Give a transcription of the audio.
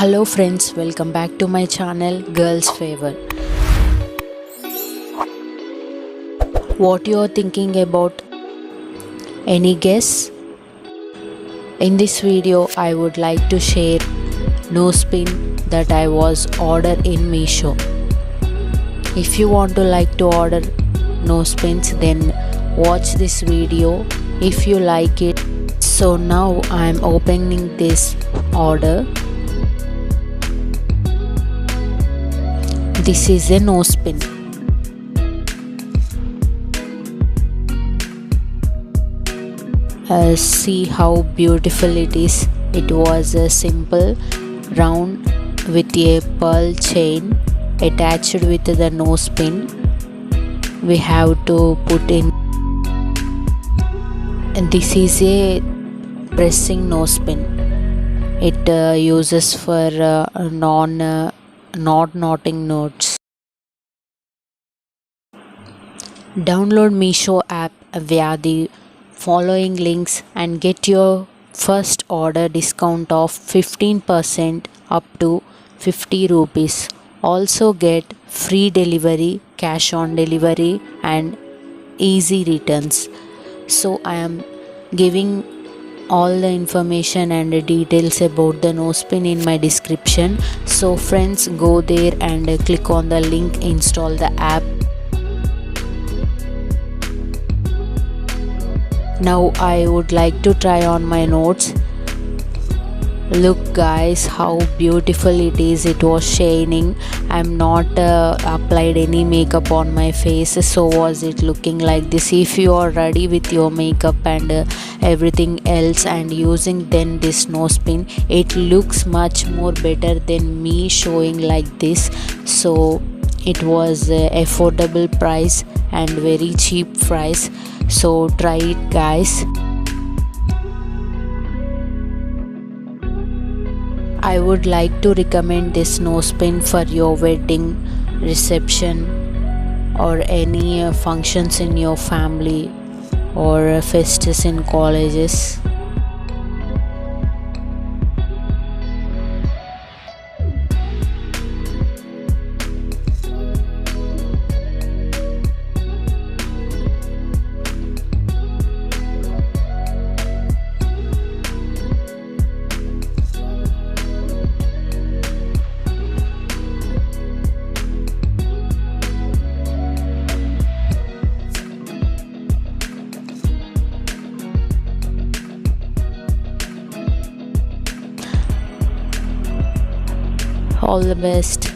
Hello friends, welcome back to my channel Girls Favor. What you are thinking about? Any guess? In this video I would like to share Nosepin that I was ordered in Meesho. If you want to order Nosepins, then watch this video if you like it. So now I am opening this order. This is a Nosepin. See how beautiful it is. It was a simple round with a pearl chain attached with the Nosepin. We have to put in, and this is a pressing Nosepin. It uses for not knotting notes. Download Meesho app via the following links and get your first order discount of 15% up to 50 rupees. Also get free delivery, cash on delivery and easy returns. So I am giving all the information and the details about the Nosepin in my description. So friends, go there and click on the link, install the app. Now I would like to try on my notes. Look guys, how beautiful it is. It was shining. I'm not applied any makeup on my face, so was it looking like this. If you are ready with your makeup and everything else and using then this Nosepin, it looks much more better than me showing like this. So it was affordable price and very cheap price. So try it guys. I would like to recommend this Nosepin for your wedding, reception or any functions in your family or festivals in colleges. All the best.